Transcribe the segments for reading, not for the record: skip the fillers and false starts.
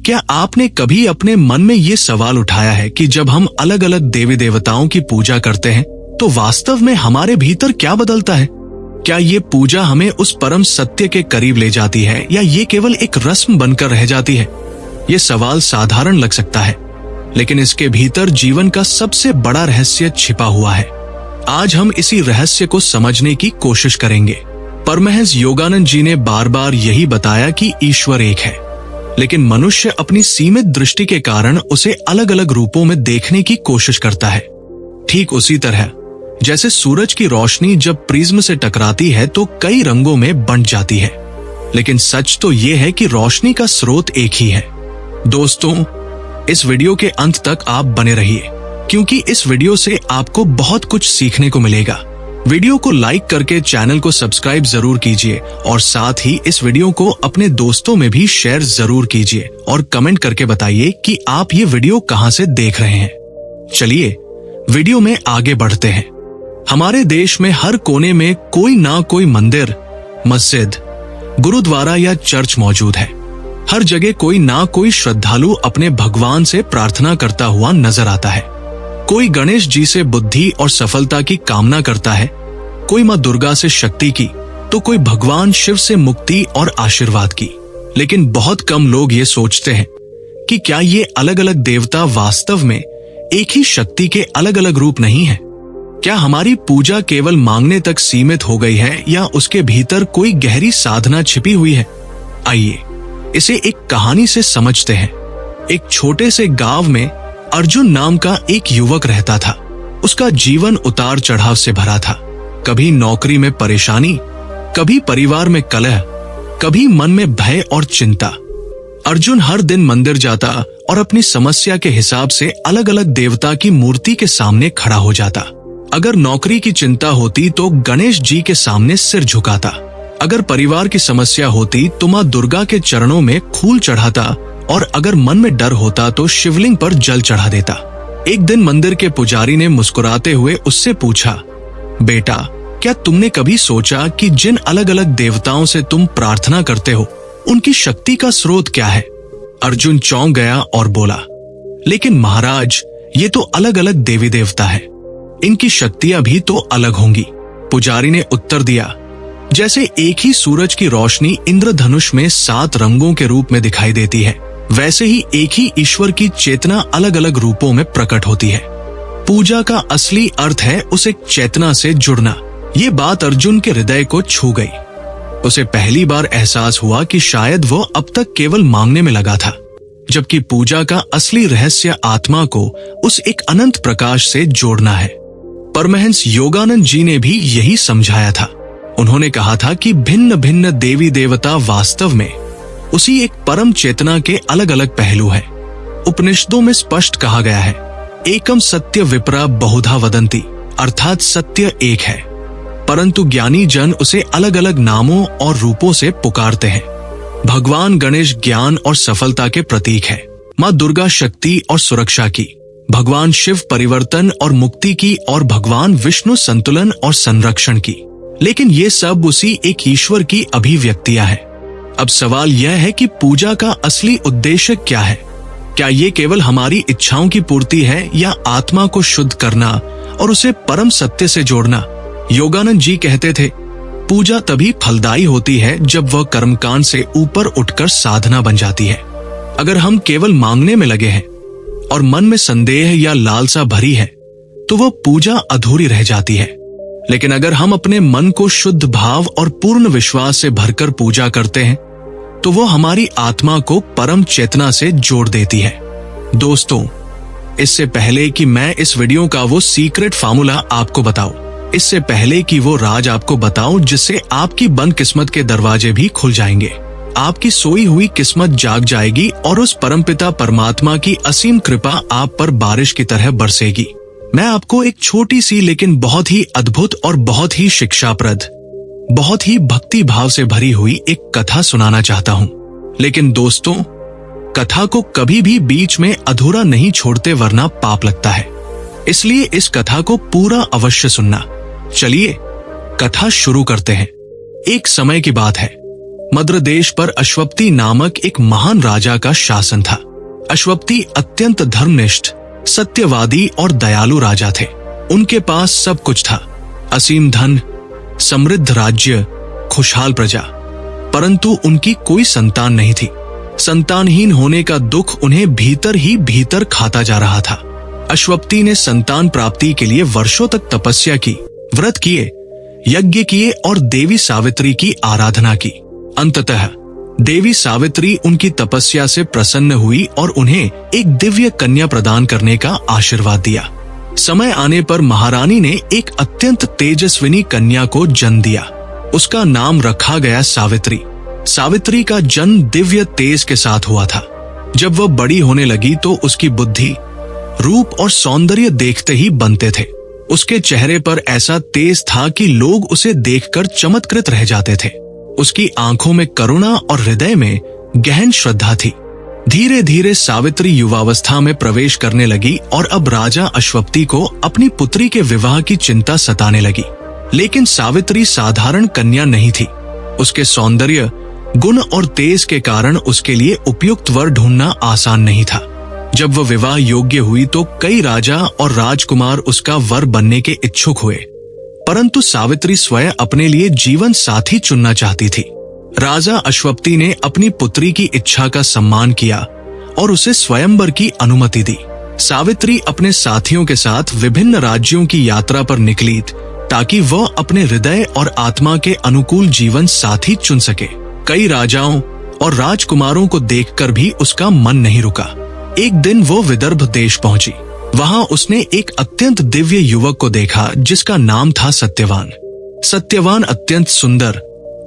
क्या आपने कभी अपने मन में ये सवाल उठाया है कि जब हम अलग अलग देवी देवताओं की पूजा करते हैं तो वास्तव में हमारे भीतर क्या बदलता है? क्या ये पूजा हमें उस परम सत्य के करीब ले जाती है या ये केवल एक रस्म बनकर रह जाती है? ये सवाल साधारण लग सकता है, लेकिन इसके भीतर जीवन का सबसे बड़ा रहस्य छिपा हुआ है। आज हम इसी रहस्य को समझने की कोशिश करेंगे। परमहंस योगानंद जी ने बार बार यही बताया कि ईश्वर एक है, लेकिन मनुष्य अपनी सीमित दृष्टि के कारण उसे अलग अलग रूपों में देखने की कोशिश करता है। ठीक उसी तरह जैसे सूरज की रोशनी जब प्रिज्म से टकराती है तो कई रंगों में बंट जाती है, लेकिन सच तो यह है कि रोशनी का स्रोत एक ही है। दोस्तों, इस वीडियो के अंत तक आप बने रहिए, क्योंकि इस वीडियो से आपको बहुत कुछ सीखने को मिलेगा। वीडियो को लाइक करके चैनल को सब्सक्राइब जरूर कीजिए और साथ ही इस वीडियो को अपने दोस्तों में भी शेयर जरूर कीजिए और कमेंट करके बताइए कि आप ये वीडियो कहां से देख रहे हैं। चलिए वीडियो में आगे बढ़ते हैं। हमारे देश में हर कोने में कोई ना कोई मंदिर, मस्जिद, गुरुद्वारा या चर्च मौजूद है। हर जगह कोई ना कोई श्रद्धालु अपने भगवान से प्रार्थना करता हुआ नजर आता है। कोई गणेश जी से बुद्धि और सफलता की कामना करता है, कोई मां दुर्गा से शक्ति की, तो कोई भगवान शिव से मुक्ति और आशीर्वाद की। लेकिन बहुत कम लोग ये सोचते हैं कि क्या ये अलग अलग देवता वास्तव में एक ही शक्ति के अलग अलग रूप नहीं है? क्या हमारी पूजा केवल मांगने तक सीमित हो गई है या उसके भीतर कोई गहरी साधना छिपी हुई है? आइए इसे एक कहानी से समझते हैं। एक छोटे से गांव में अर्जुन नाम का एक युवक रहता था। उसका जीवन उतार चढ़ाव से भरा था। कभी नौकरी में परेशानी, कभी परिवार में कलह, कभी मन में भय और चिंता। अर्जुन हर दिन मंदिर जाता और अपनी समस्या के हिसाब से अलग अलग देवता की मूर्ति के सामने खड़ा हो जाता। अगर नौकरी की चिंता होती तो गणेश जी के सामने सिर झुकाता। अगर परिवार की समस्या होती तो मां दुर्गा के चरणों में फूल चढ़ाता और अगर मन में डर होता तो शिवलिंग पर जल चढ़ा देता। एक दिन मंदिर के पुजारी ने मुस्कुराते हुए उससे पूछा, बेटा, क्या तुमने कभी सोचा कि जिन अलग अलग देवताओं से तुम प्रार्थना करते हो उनकी शक्ति का स्रोत क्या है? अर्जुन चौंक गया और बोला, लेकिन महाराज, ये तो अलग अलग देवी देवता है, इनकी शक्तियां भी तो अलग होंगी। पुजारी ने उत्तर दिया, जैसे एक ही सूरज की रोशनी इंद्रधनुष में 7 रंगों के रूप में दिखाई देती है, वैसे ही एक ही ईश्वर की चेतना अलग अलग रूपों में प्रकट होती है। पूजा का असली अर्थ है उसे चेतना से जुड़ना। ये बात अर्जुन के हृदय को छू गई। उसे पहली बार एहसास हुआ कि शायद वो अब तक केवल मांगने में लगा था, जबकि पूजा का असली रहस्य आत्मा को उस एक अनंत प्रकाश से जोड़ना है। परमहंस योगानंद जी ने भी यही समझाया था। उन्होंने कहा था कि भिन्न भिन्न देवी देवता वास्तव में उसी एक परम चेतना के अलग अलग पहलू हैं। उपनिषदों में स्पष्ट कहा गया है, एकम सत्य विप्रा बहुधा वदंती, अर्थात सत्य एक है, परंतु ज्ञानी जन उसे अलग अलग नामों और रूपों से पुकारते हैं। भगवान गणेश ज्ञान और सफलता के प्रतीक है, मां दुर्गा शक्ति और सुरक्षा की, भगवान शिव परिवर्तन और मुक्ति की और भगवान विष्णु संतुलन और संरक्षण की। लेकिन ये सब उसी एक ईश्वर की अभिव्यक्तियां हैं। अब सवाल यह है कि पूजा का असली उद्देश्य क्या है? क्या ये केवल हमारी इच्छाओं की पूर्ति है या आत्मा को शुद्ध करना और उसे परम सत्य से जोड़ना? योगानंद जी कहते थे, पूजा तभी फलदायी होती है जब वह कर्मकांड से ऊपर उठकर साधना बन जाती है। अगर हम केवल मांगने में लगे हैं और मन में संदेह या लालसा भरी है तो वह पूजा अधूरी रह जाती है। लेकिन अगर हम अपने मन को शुद्ध भाव और पूर्ण विश्वास से भरकर पूजा करते हैं तो वो हमारी आत्मा को परम चेतना से जोड़ देती है। दोस्तों, इससे पहले कि मैं इस वीडियो का वो सीक्रेट फार्मूला आपको बताऊं, इससे पहले कि वो राज आपको बताऊं जिससे आपकी बंद किस्मत के दरवाजे भी खुल जाएंगे, आपकी सोई हुई किस्मत जाग जाएगी और उस परमपिता परमात्मा की असीम कृपा आप पर बारिश की तरह बरसेगी। मैं आपको एक छोटी सी लेकिन बहुत ही अद्भुत और बहुत ही शिक्षाप्रद, बहुत ही भक्ति भाव से भरी हुई एक कथा सुनाना चाहता हूं। लेकिन दोस्तों, कथा को कभी भी बीच में अधूरा नहीं छोड़ते वरना पाप लगता है। इसलिए इस कथा को पूरा अवश्य सुनना। चलिए कथा शुरू करते हैं। एक समय की बात है, मद्र देश पर अश्वपति नामक एक महान राजा का शासन था। अश्वपति अत्यंत धर्मनिष्ठ, सत्यवादी और दयालु राजा थे। उनके पास सब कुछ था, असीम धन, समृद्ध राज्य, खुशहाल प्रजा, परंतु उनकी कोई संतान नहीं थी। संतानहीन होने का दुख उन्हें भीतर ही भीतर खाता जा रहा था। अश्वपति ने संतान प्राप्ति के लिए वर्षों तक तपस्या की, व्रत किए, यज्ञ किए और देवी सावित्री की आराधना की। अंततः देवी सावित्री उनकी तपस्या से प्रसन्न हुई और उन्हें एक दिव्य कन्या प्रदान करने का आशीर्वाद दिया। समय आने पर महारानी ने एक अत्यंत तेजस्विनी कन्या को जन्म दिया। उसका नाम रखा गया सावित्री। सावित्री का जन्म दिव्य तेज के साथ हुआ था। जब वह बड़ी होने लगी तो उसकी बुद्धि, रूप और सौंदर्य देखते ही बनते थे। उसके चेहरे पर ऐसा तेज था कि लोग उसे देखकर चमत्कृत रह जाते थे। उसकी आंखों में करुणा और हृदय में गहन श्रद्धा थी। धीरे धीरे सावित्री युवावस्था में प्रवेश करने लगी और अब राजा अश्वपति को अपनी पुत्री के विवाह की चिंता सताने लगी। लेकिन सावित्री साधारण कन्या नहीं थी। उसके सौंदर्य, गुण और तेज के कारण उसके लिए उपयुक्त वर ढूंढना आसान नहीं था। जब वह विवाह योग्य हुई तो कई राजा और राजकुमार उसका वर बनने के इच्छुक हुए, परंतु सावित्री स्वयं अपने लिए जीवन साथी चुनना चाहती थी। राजा अश्वपति ने अपनी पुत्री की इच्छा का सम्मान किया और उसे स्वयंवर की अनुमति दी। सावित्री अपने साथियों के साथ विभिन्न राज्यों की यात्रा पर निकली ताकि वह अपने हृदय और आत्मा के अनुकूल जीवन साथी चुन सके। कई राजाओं और राजकुमारों को देखकर भी उसका मन नहीं रुका। एक दिन वो विदर्भ देश पहुंची। वहां उसने एक अत्यंत दिव्य युवक को देखा जिसका नाम था सत्यवान। सत्यवान अत्यंत सुंदर,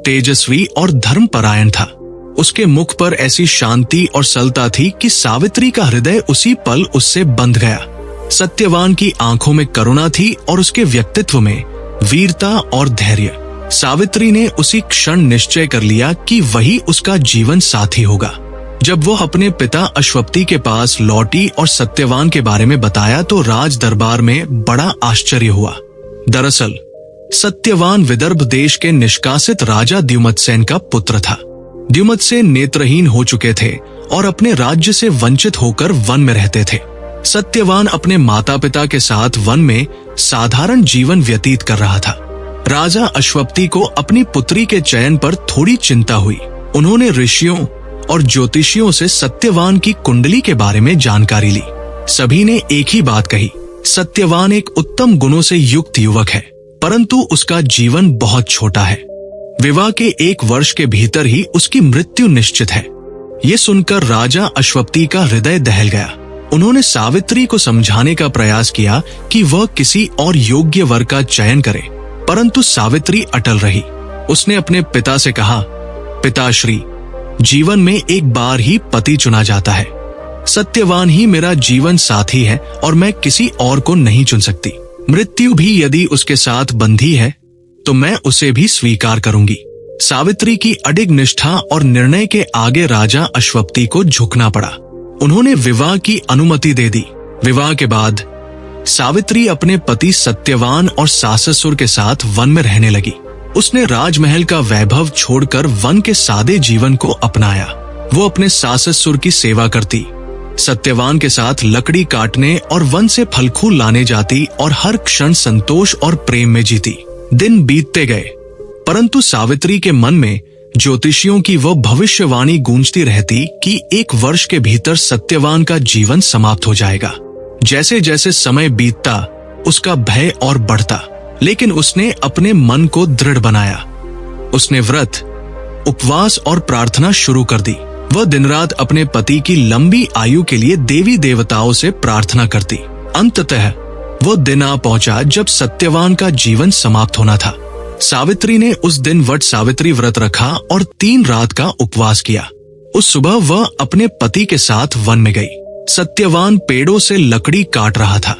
तेजस्वी और धर्मपरायण था। उसके मुख पर ऐसी शांति और सरलता थी कि सावित्री का हृदय उसी पल उससे बंध गया। सत्यवान की आंखों में करुणा थी और उसके व्यक्तित्व में वीरता और धैर्य। सावित्री ने उसी क्षण निश्चय कर लिया कि वही उसका जीवन साथी होगा। जब वो अपने पिता अश्वपति के पास लौटी और सत्यवान के बारे में बताया तो राज दरबार में बड़ा आश्चर्य हुआ। दरअसल सत्यवान विदर्भ देश के निष्कासित राजा द्युमत्सेन का पुत्र था। द्युमत्सेन नेत्रहीन हो चुके थे और अपने राज्य से वंचित होकर वन में रहते थे। सत्यवान अपने माता पिता के साथ वन में साधारण जीवन व्यतीत कर रहा था। राजा अश्वपति को अपनी पुत्री के चयन पर थोड़ी चिंता हुई। उन्होंने ऋषियों और ज्योतिषियों से सत्यवान की कुंडली के बारे में जानकारी ली। सभी ने एक ही बात कही, सत्यवान एक उत्तम गुणों से युक्त युवक है, परंतु उसका जीवन बहुत छोटा है। विवाह के 1 वर्ष के भीतर ही उसकी मृत्यु निश्चित है। ये सुनकर राजा अश्वपति का हृदय दहल गया। उन्होंने सावित्री को समझाने का प्रयास किया कि वह किसी और योग्य वर का चयन करे, परंतु सावित्री अटल रही। उसने अपने पिता से कहा, पिताश्री, जीवन में एक बार ही पति चुना जाता है। सत्यवान ही मेरा जीवन साथी है और मैं किसी और को नहीं चुन सकती। मृत्यु भी यदि उसके साथ बंधी है तो मैं उसे भी स्वीकार करूंगी। सावित्री की अडिग निष्ठा और निर्णय के आगे राजा अश्वपति को झुकना पड़ा। उन्होंने विवाह की अनुमति दे दी। विवाह के बाद सावित्री अपने पति सत्यवान और साससुर के साथ वन में रहने लगी। उसने राजमहल का वैभव छोड़कर वन के सादे जीवन को अपनाया। वो अपने साससुर की सेवा करती, सत्यवान के साथ लकड़ी काटने और वन से फल फूल लाने जाती और हर क्षण संतोष और प्रेम में जीती। दिन बीतते गए, परंतु सावित्री के मन में ज्योतिषियों की वो भविष्यवाणी गूंजती रहती कि 1 वर्ष के भीतर सत्यवान का जीवन समाप्त हो जाएगा। जैसे जैसे समय बीतता उसका भय और बढ़ता, लेकिन उसने अपने मन को दृढ़ बनाया। उसने व्रत, उपवास और प्रार्थना शुरू कर दी। वह दिन रात अपने पति की लंबी आयु के लिए देवी देवताओं से प्रार्थना करती। अंततः वो दिन आ पहुंचा जब सत्यवान का जीवन समाप्त होना था। सावित्री ने उस दिन वट सावित्री व्रत रखा और 3 रात का उपवास किया। उस सुबह वह अपने पति के साथ वन में गई। सत्यवान पेड़ों से लकड़ी काट रहा था।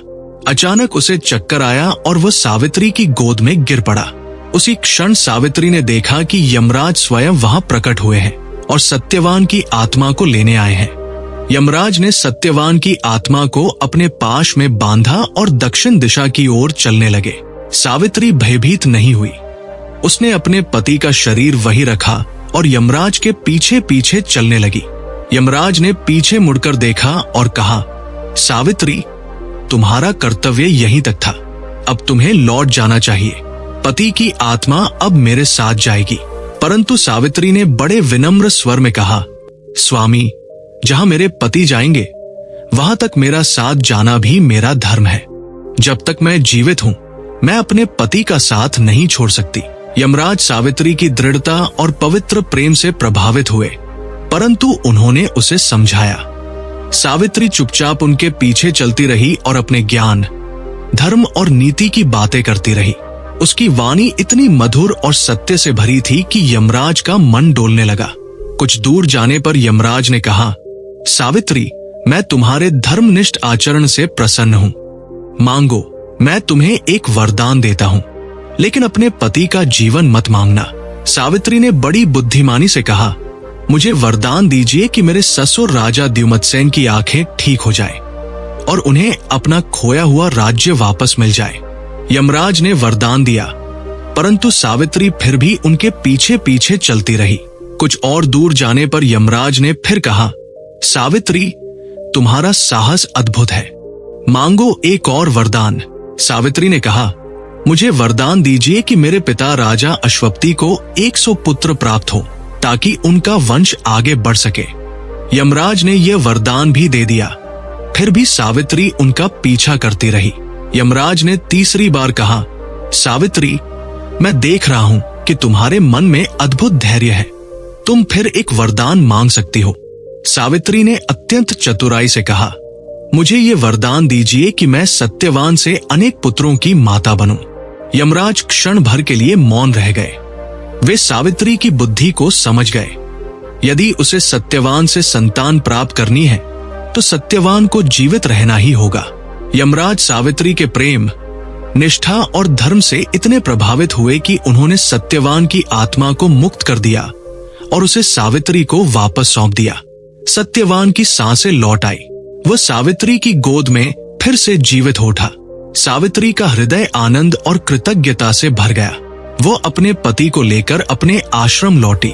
अचानक उसे चक्कर आया और वह सावित्री की गोद में गिर पड़ा। उसी क्षण सावित्री ने देखा कि यमराज स्वयं वहां प्रकट हुए हैं और सत्यवान की आत्मा को लेने आए हैं। यमराज ने सत्यवान की आत्मा को अपने पाश में बांधा और दक्षिण दिशा की ओर चलने लगे। सावित्री भयभीत नहीं हुई। उसने अपने पति का शरीर वहीं रखा और यमराज के पीछे पीछे चलने लगी। यमराज ने पीछे मुड़कर देखा और कहा, सावित्री, तुम्हारा कर्तव्य यहीं तक था, अब तुम्हें लौट जाना चाहिए। पति की आत्मा अब मेरे साथ जाएगी। परंतु सावित्री ने बड़े विनम्र स्वर में कहा, स्वामी, जहां मेरे पति जाएंगे वहां तक मेरा साथ जाना भी मेरा धर्म है। जब तक मैं जीवित हूं, मैं अपने पति का साथ नहीं छोड़ सकती। यमराज सावित्री की दृढ़ता और पवित्र प्रेम से प्रभावित हुए, परंतु उन्होंने उसे समझाया। सावित्री चुपचाप उनके पीछे चलती रही और अपने ज्ञान, धर्म और नीति की बातें करती रही। उसकी वाणी इतनी मधुर और सत्य से भरी थी कि यमराज का मन डोलने लगा। कुछ दूर जाने पर यमराज ने कहा, सावित्री, मैं तुम्हारे धर्मनिष्ठ आचरण से प्रसन्न हूं। मांगो, मैं तुम्हें एक वरदान देता हूं, लेकिन अपने पति का जीवन मत मांगना। सावित्री ने बड़ी बुद्धिमानी से कहा, मुझे वरदान दीजिए कि मेरे ससुर राजा द्युमत्सेन की आंखें ठीक हो जाए और उन्हें अपना खोया हुआ राज्य वापस मिल जाए। यमराज ने वरदान दिया, परंतु सावित्री फिर भी उनके पीछे पीछे चलती रही। कुछ और दूर जाने पर यमराज ने फिर कहा, सावित्री, तुम्हारा साहस अद्भुत है, मांगो एक और वरदान। सावित्री ने कहा, मुझे वरदान दीजिए कि मेरे पिता राजा अश्वपति को 100 पुत्र प्राप्त हो, ताकि उनका वंश आगे बढ़ सके। यमराज ने यह वरदान भी दे दिया, फिर भी सावित्री उनका पीछा करती रही। यमराज ने तीसरी बार कहा, सावित्री, मैं देख रहा हूं कि तुम्हारे मन में अद्भुत धैर्य है, तुम फिर एक वरदान मांग सकती हो। सावित्री ने अत्यंत चतुराई से कहा, मुझे ये वरदान दीजिए कि मैं सत्यवान से अनेक पुत्रों की माता बनूं। यमराज क्षण भर के लिए मौन रह गए। वे सावित्री की बुद्धि को समझ गए। यदि उसे सत्यवान से संतान प्राप्त करनी है तो सत्यवान को जीवित रहना ही होगा। यमराज सावित्री के प्रेम, निष्ठा और धर्म से इतने प्रभावित हुए कि उन्होंने सत्यवान की आत्मा को मुक्त कर दिया और उसे सावित्री को वापस सौंप दिया। सत्यवान की सांसें लौट आई। वह सावित्री की गोद में फिर से जीवित हो उठा। सावित्री का हृदय आनंद और कृतज्ञता से भर गया। वो अपने पति को लेकर अपने आश्रम लौटी।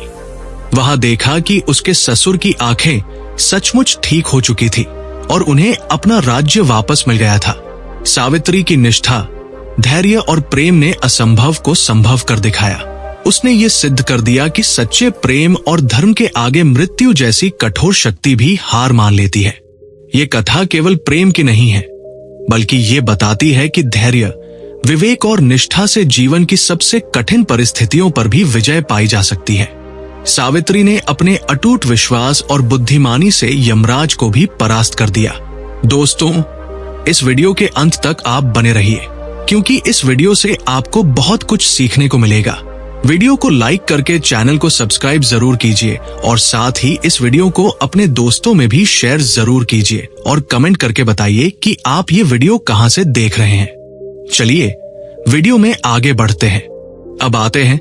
वहां देखा कि उसके ससुर की आंखें सचमुच ठीक हो चुकी थी और उन्हें अपना राज्य वापस मिल गया था। सावित्री की निष्ठा, धैर्य और प्रेम ने असंभव को संभव कर दिखाया। उसने ये सिद्ध कर दिया कि सच्चे प्रेम और धर्म के आगे मृत्यु जैसी कठोर शक्ति भी हार मान लेती है। ये कथा केवल प्रेम की नहीं है, बल्कि ये बताती है कि धैर्य, विवेक और निष्ठा से जीवन की सबसे कठिन परिस्थितियों पर भी विजय पाई जा सकती है। सावित्री ने अपने अटूट विश्वास और बुद्धिमानी से यमराज को भी परास्त कर दिया। दोस्तों, इस वीडियो के अंत तक आप बने रहिए, क्योंकि इस वीडियो से आपको बहुत कुछ सीखने को मिलेगा। वीडियो को लाइक करके चैनल को सब्सक्राइब जरूर कीजिए और साथ ही इस वीडियो को अपने दोस्तों में भी शेयर जरूर कीजिए और कमेंट करके बताइए कि आप ये वीडियो कहां से देख रहे हैं। चलिए वीडियो में आगे बढ़ते हैं। अब आते हैं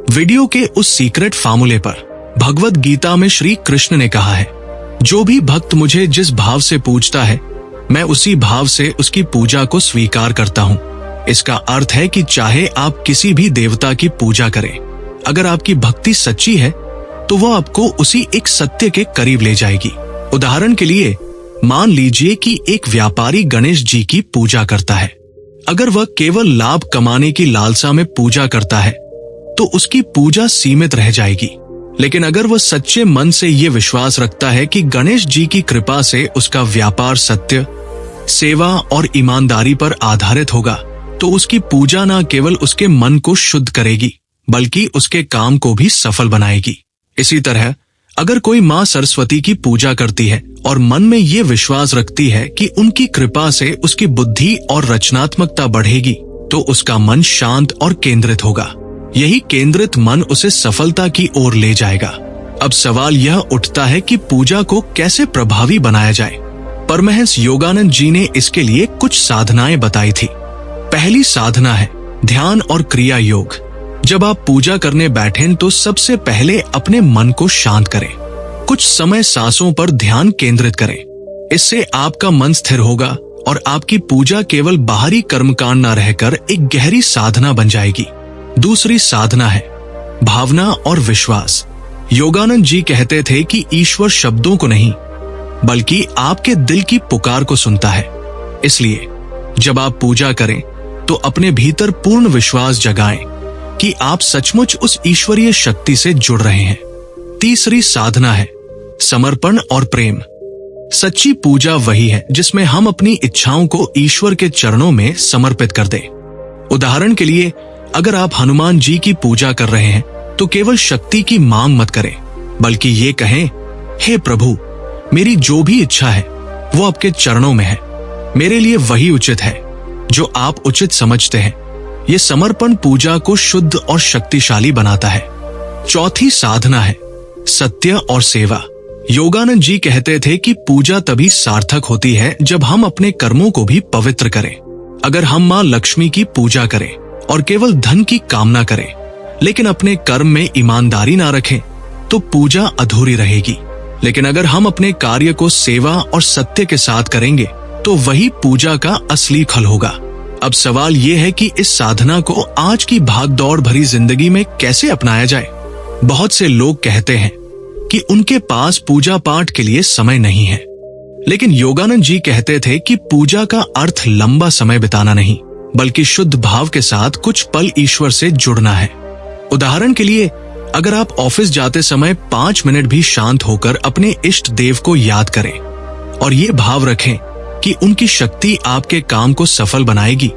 वीडियो के उस सीक्रेट फार्मूले पर। भगवद गीता में श्री कृष्ण ने कहा है, जो भी भक्त मुझे जिस भाव से पूजता है, मैं उसी भाव से उसकी पूजा को स्वीकार करता हूँ। इसका अर्थ है कि चाहे आप किसी भी देवता की पूजा करें, अगर आपकी भक्ति सच्ची है तो वह आपको उसी एक सत्य के करीब ले जाएगी। उदाहरण के लिए मान लीजिए कि एक व्यापारी गणेश जी की पूजा करता है। अगर वह केवल लाभ कमाने की लालसा में पूजा करता है तो उसकी पूजा सीमित रह जाएगी। लेकिन अगर वह सच्चे मन से ये विश्वास रखता है कि गणेश जी की कृपा से उसका व्यापार सत्य, सेवा और ईमानदारी पर आधारित होगा, तो उसकी पूजा न केवल उसके मन को शुद्ध करेगी, बल्कि उसके काम को भी सफल बनाएगी। इसी तरह अगर कोई माँ सरस्वती की पूजा करती है और मन में ये विश्वास रखती है कि उनकी कृपा से उसकी बुद्धि और रचनात्मकता बढ़ेगी, तो उसका मन शांत और केंद्रित होगा। यही केंद्रित मन उसे सफलता की ओर ले जाएगा। अब सवाल यह उठता है कि पूजा को कैसे प्रभावी बनाया जाए। परमहंस योगानंद जी ने इसके लिए कुछ साधनाएं बताई थी। पहली साधना है ध्यान और क्रिया योग। जब आप पूजा करने बैठें तो सबसे पहले अपने मन को शांत करें। कुछ समय सांसों पर ध्यान केंद्रित करें। इससे आपका मन स्थिर होगा और आपकी पूजा केवल बाहरी कर्मकांड न रहकर एक गहरी साधना बन जाएगी। दूसरी साधना है भावना और विश्वास। योगानंद जी कहते थे कि ईश्वर शब्दों को नहीं बल्कि आपके दिल की पुकार को सुनता है। इसलिए जब आप पूजा करें तो अपने भीतर पूर्ण विश्वास जगाएं कि आप सचमुच उस ईश्वरीय शक्ति से जुड़ रहे हैं। तीसरी साधना है समर्पण और प्रेम। सच्ची पूजा वही है जिसमें हम अपनी इच्छाओं को ईश्वर के चरणों में समर्पित कर दें। उदाहरण के लिए, अगर आप हनुमान जी की पूजा कर रहे हैं तो केवल शक्ति की मांग मत करें, बल्कि ये कहें, हे प्रभु, मेरी जो भी इच्छा है वो आपके चरणों में है। मेरे लिए वही उचित है जो आप उचित समझते हैं। ये समर्पण पूजा को शुद्ध और शक्तिशाली बनाता है। चौथी साधना है सत्य और सेवा। योगानंद जी कहते थे कि पूजा तभी सार्थक होती है जब हम अपने कर्मों को भी पवित्र करें। अगर हम मां लक्ष्मी की पूजा करें और केवल धन की कामना करें लेकिन अपने कर्म में ईमानदारी ना रखें तो पूजा अधूरी रहेगी। लेकिन अगर हम अपने कार्य को सेवा और सत्य के साथ करेंगे तो वही पूजा का असली फल होगा। अब सवाल यह है कि इस साधना को आज की भागदौड़ भरी जिंदगी में कैसे अपनाया जाए। बहुत से लोग कहते हैं कि उनके पास पूजा पाठ के लिए समय नहीं है, लेकिन योगानंद जी कहते थे कि पूजा का अर्थ लंबा समय बिताना नहीं बल्कि शुद्ध भाव के साथ कुछ पल ईश्वर से जुड़ना है। उदाहरण के लिए, अगर आप ऑफिस जाते समय 5 मिनट भी शांत होकर अपने इष्ट देव को याद करें और ये भाव रखें कि उनकी शक्ति आपके काम को सफल बनाएगी,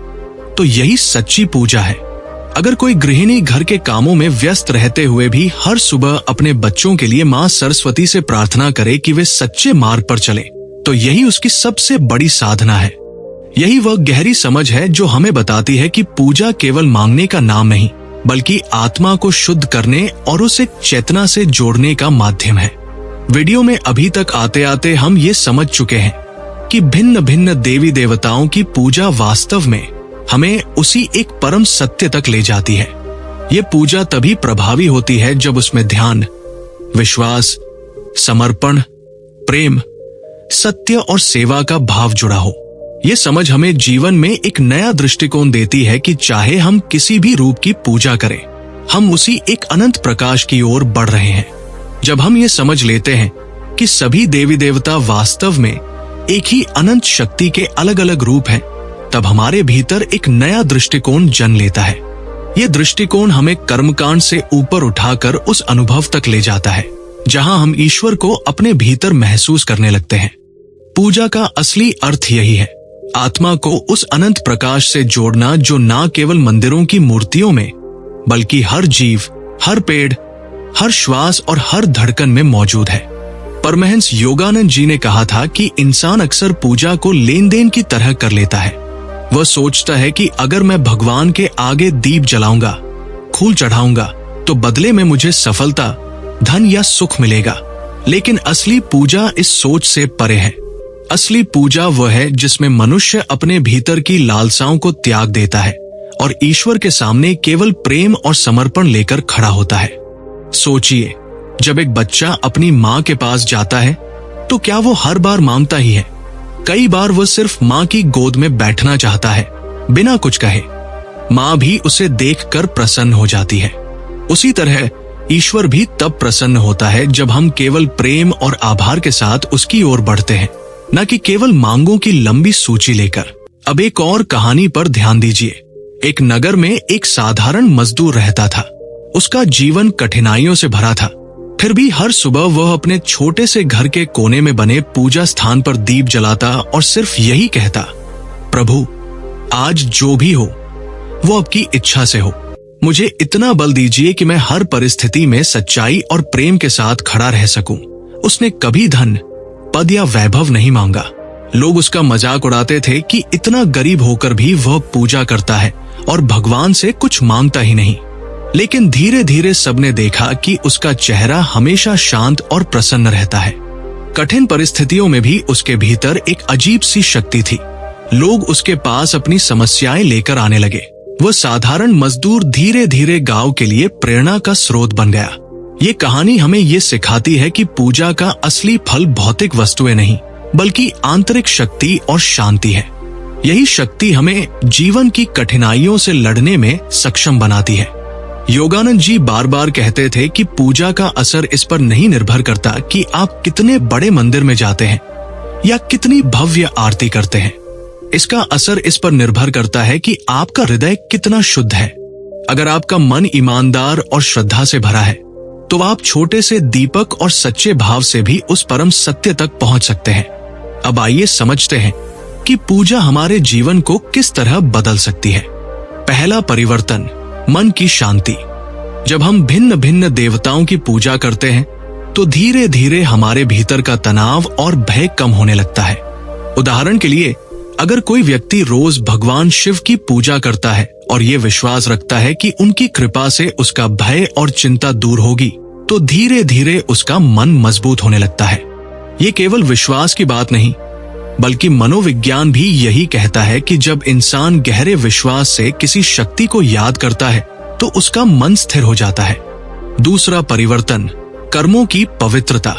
तो यही सच्ची पूजा है। अगर कोई गृहिणी घर के कामों में व्यस्त रहते हुए भी हर सुबह अपने बच्चों के लिए मां सरस्वती से प्रार्थना करे कि वे सच्चे मार्ग पर चले, तो यही उसकी सबसे बड़ी साधना है। यही वह गहरी समझ है जो हमें बताती है कि पूजा केवल मांगने का नाम नहीं बल्कि आत्मा को शुद्ध करने और उसे चेतना से जोड़ने का माध्यम है। वीडियो में अभी तक आते आते हम ये समझ चुके हैं कि भिन्न भिन्न देवी देवताओं की पूजा वास्तव में हमें उसी एक परम सत्य तक ले जाती है। ये पूजा तभी प्रभावी होती है जब उसमें ध्यान, विश्वास, समर्पण, प्रेम, सत्य और सेवा का भाव जुड़ा हो। ये समझ हमें जीवन में एक नया दृष्टिकोण देती है कि चाहे हम किसी भी रूप की पूजा करें, हम उसी एक अनंत प्रकाश की ओर बढ़ रहे हैं। जब हम ये समझ लेते हैं कि सभी देवी देवता वास्तव में एक ही अनंत शक्ति के अलग अलग रूप हैं, तब हमारे भीतर एक नया दृष्टिकोण जन्म लेता है। ये दृष्टिकोण हमें कर्मकांड से ऊपर उठाकर उस अनुभव तक ले जाता है जहां हम ईश्वर को अपने भीतर महसूस करने लगते हैं। पूजा का असली अर्थ यही है, आत्मा को उस अनंत प्रकाश से जोड़ना जो ना केवल मंदिरों की मूर्तियों में बल्कि हर जीव, हर पेड़, हर श्वास और हर धड़कन में मौजूद है। परमहंस योगानंद जी ने कहा था कि इंसान अक्सर पूजा को लेन देन की तरह कर लेता है। वह सोचता है कि अगर मैं भगवान के आगे दीप जलाऊंगा, फूल चढ़ाऊंगा तो बदले में मुझे सफलता, धन या सुख मिलेगा। लेकिन असली पूजा इस सोच से परे है। असली पूजा वह है जिसमें मनुष्य अपने भीतर की लालसाओं को त्याग देता है और ईश्वर के सामने केवल प्रेम और समर्पण लेकर खड़ा होता है। सोचिए, जब एक बच्चा अपनी माँ के पास जाता है तो क्या वो हर बार मांगता ही है? कई बार वो सिर्फ माँ की गोद में बैठना चाहता है, बिना कुछ कहे। माँ भी उसे देखकर प्रसन्न हो जाती है। उसी तरह ईश्वर भी तब प्रसन्न होता है जब हम केवल प्रेम और आभार के साथ उसकी ओर बढ़ते हैं, न कि केवल मांगों की लंबी सूची लेकर। अब एक और कहानी पर ध्यान दीजिए। एक नगर में एक साधारण मजदूर रहता था। उसका जीवन कठिनाइयों से भरा था, फिर भी हर सुबह वह अपने छोटे से घर के कोने में बने पूजा स्थान पर दीप जलाता और सिर्फ यही कहता, प्रभु, आज जो भी हो वो आपकी इच्छा से हो। मुझे इतना बल दीजिए कि मैं हर परिस्थिति में सच्चाई और प्रेम के साथ खड़ा रह सकूं। उसने कभी धन, पद या वैभव नहीं मांगा। लोग उसका मजाक उड़ाते थे कि इतना गरीब होकर भी वह पूजा करता है और भगवान से कुछ मांगता ही नहीं। लेकिन धीरे धीरे सबने देखा कि उसका चेहरा हमेशा शांत और प्रसन्न रहता है। कठिन परिस्थितियों में भी उसके भीतर एक अजीब सी शक्ति थी। लोग उसके पास अपनी समस्याएं लेकर आने लगे। वह साधारण मजदूर धीरे धीरे गांव के लिए प्रेरणा का स्रोत बन गया। ये कहानी हमें ये सिखाती है कि पूजा का असली फल भौतिक वस्तुएं नहीं बल्कि आंतरिक शक्ति और शांति है। यही शक्ति हमें जीवन की कठिनाइयों से लड़ने में सक्षम बनाती है। योगानंद जी बार बार कहते थे कि पूजा का असर इस पर नहीं निर्भर करता कि आप कितने बड़े मंदिर में जाते हैं या कितनी भव्य आरती करते हैं। इसका असर इस पर निर्भर करता है कि आपका हृदय कितना शुद्ध है। अगर आपका मन ईमानदार और श्रद्धा से भरा है तो आप छोटे से दीपक और सच्चे भाव से भी उस परम सत्य तक पहुंच सकते हैं। अब आइए समझते हैं कि पूजा हमारे जीवन को किस तरह बदल सकती है। पहला परिवर्तन, मन की शांति। जब हम भिन्न भिन्न देवताओं की पूजा करते हैं तो धीरे धीरे हमारे भीतर का तनाव और भय कम होने लगता है। उदाहरण के लिए, अगर कोई व्यक्ति रोज भगवान शिव की पूजा करता है और ये विश्वास रखता है कि उनकी कृपा से उसका भय और चिंता दूर होगी, तो धीरे धीरे उसका मन मजबूत होने लगता है। ये केवल विश्वास की बात नहीं, बल्कि मनोविज्ञान भी यही कहता है कि जब इंसान गहरे विश्वास से किसी शक्ति को याद करता है तो उसका मन स्थिर हो जाता है। दूसरा परिवर्तन, कर्मों की पवित्रता।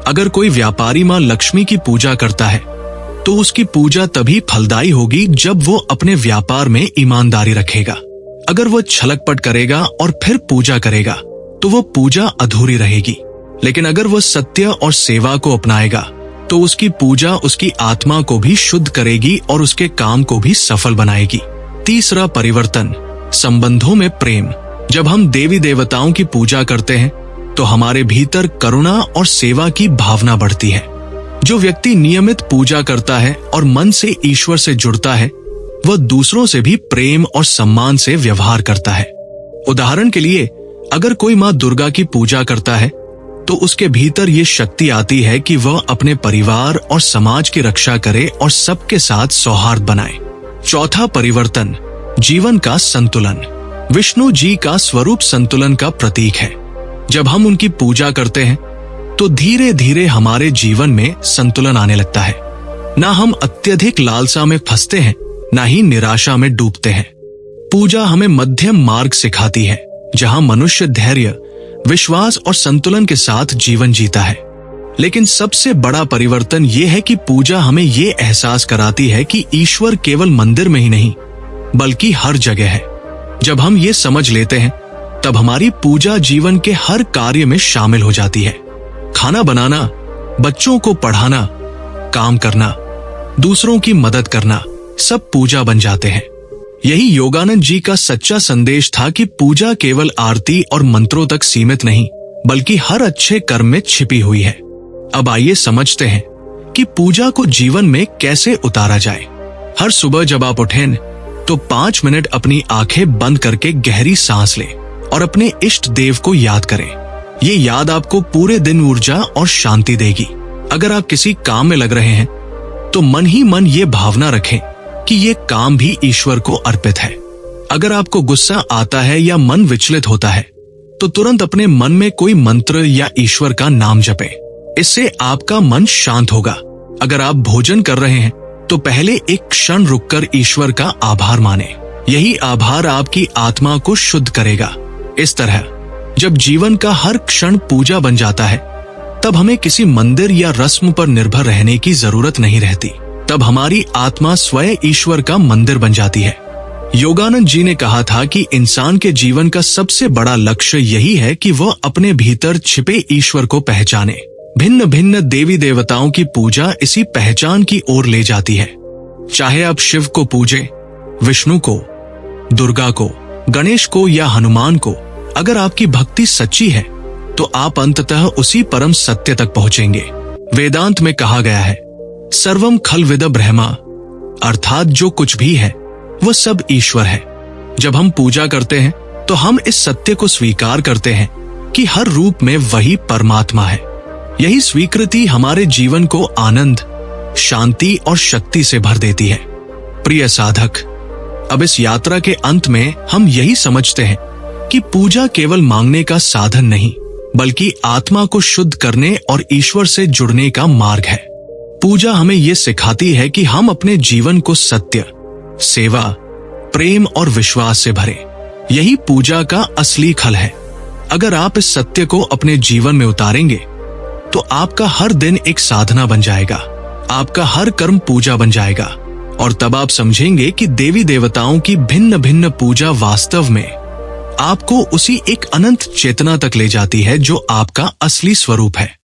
अगर कोई व्यापारी मां लक्ष्मी की पूजा करता है तो उसकी पूजा तभी फलदायी होगी जब वो अपने व्यापार में ईमानदारी रखेगा। अगर वो छलकपट करेगा और फिर पूजा करेगा तो वो पूजा अधूरी रहेगी। लेकिन अगर वो सत्य और सेवा को अपनाएगा तो उसकी पूजा उसकी आत्मा को भी शुद्ध करेगी और उसके काम को भी सफल बनाएगी। तीसरा परिवर्तन, संबंधों में प्रेम। जब हम देवी देवताओं की पूजा करते हैं तो हमारे भीतर करुणा और सेवा की भावना बढ़ती है। जो व्यक्ति नियमित पूजा करता है और मन से ईश्वर से जुड़ता है, वह दूसरों से भी प्रेम और सम्मान से व्यवहार करता है। उदाहरण के लिए, अगर कोई मां दुर्गा की पूजा करता है तो उसके भीतर ये शक्ति आती है कि वह अपने परिवार और समाज की रक्षा करे और सबके साथ सौहार्द बनाए। चौथा परिवर्तन, जीवन का संतुलन। विष्णु जी का स्वरूप संतुलन का प्रतीक है। जब हम उनकी पूजा करते हैं तो धीरे धीरे हमारे जीवन में संतुलन आने लगता है। ना हम अत्यधिक लालसा में फंसते हैं, ना ही निराशा में डूबते हैं। पूजा हमें मध्यम मार्ग सिखाती है, जहां मनुष्य धैर्य, विश्वास और संतुलन के साथ जीवन जीता है। लेकिन सबसे बड़ा परिवर्तन यह है कि पूजा हमें यह एहसास कराती है कि ईश्वर केवल मंदिर में ही नहीं, बल्कि हर जगह है। जब हम ये समझ लेते हैं, तब हमारी पूजा जीवन के हर कार्य में शामिल हो जाती है। खाना बनाना, बच्चों को पढ़ाना, काम करना, दूसरों की मदद करना, सब पूजा बन जाते हैं। यही योगानंद जी का सच्चा संदेश था कि पूजा केवल आरती और मंत्रों तक सीमित नहीं, बल्कि हर अच्छे कर्म में छिपी हुई है। अब आइए समझते हैं कि पूजा को जीवन में कैसे उतारा जाए। हर सुबह जब आप उठें तो 5 मिनट अपनी आंखें बंद करके गहरी सांस लें और अपने इष्ट देव को याद करें। ये याद आपको पूरे दिन ऊर्जा और शांति देगी। अगर आप किसी काम में लग रहे हैं तो मन ही मन ये भावना रखें कि ये काम भी ईश्वर को अर्पित है। अगर आपको गुस्सा आता है या मन विचलित होता है तो तुरंत अपने मन में कोई मंत्र या ईश्वर का नाम जपें। इससे आपका मन शांत होगा। अगर आप भोजन कर रहे हैं तो पहले एक क्षण रुककर ईश्वर का आभार माने। यही आभार आपकी आत्मा को शुद्ध करेगा। इस तरह जब जीवन का हर क्षण पूजा बन जाता है, तब हमें किसी मंदिर या रस्म पर निर्भर रहने की जरूरत नहीं रहती। तब हमारी आत्मा स्वयं ईश्वर का मंदिर बन जाती है। योगानंद जी ने कहा था कि इंसान के जीवन का सबसे बड़ा लक्ष्य यही है कि वह अपने भीतर छिपे ईश्वर को पहचाने। भिन्न भिन्न देवी देवताओं की पूजा इसी पहचान की ओर ले जाती है। चाहे आप शिव को पूजें, विष्णु को, दुर्गा को, गणेश को या हनुमान को, अगर आपकी भक्ति सच्ची है तो आप अंततः उसी परम सत्य तक पहुंचेंगे। वेदांत में कहा गया है, सर्वम खलविद ब्रह्मा, अर्थात जो कुछ भी है वह सब ईश्वर है। जब हम पूजा करते हैं तो हम इस सत्य को स्वीकार करते हैं कि हर रूप में वही परमात्मा है। यही स्वीकृति हमारे जीवन को आनंद, शांति और शक्ति से भर देती है। प्रिय साधक, अब इस यात्रा के अंत में हम यही समझते हैं कि पूजा केवल मांगने का साधन नहीं, बल्कि आत्मा को शुद्ध करने और ईश्वर से जुड़ने का मार्ग है। पूजा हमें ये सिखाती है कि हम अपने जीवन को सत्य, सेवा, प्रेम और विश्वास से भरें। यही पूजा का असली खल है। अगर आप इस सत्य को अपने जीवन में उतारेंगे तो आपका हर दिन एक साधना बन जाएगा, आपका हर कर्म पूजा बन जाएगा, और तब आप समझेंगे कि देवी देवताओं की भिन्न भिन्न पूजा वास्तव में आपको उसी एक अनंत चेतना तक ले जाती है जो आपका असली स्वरूप है।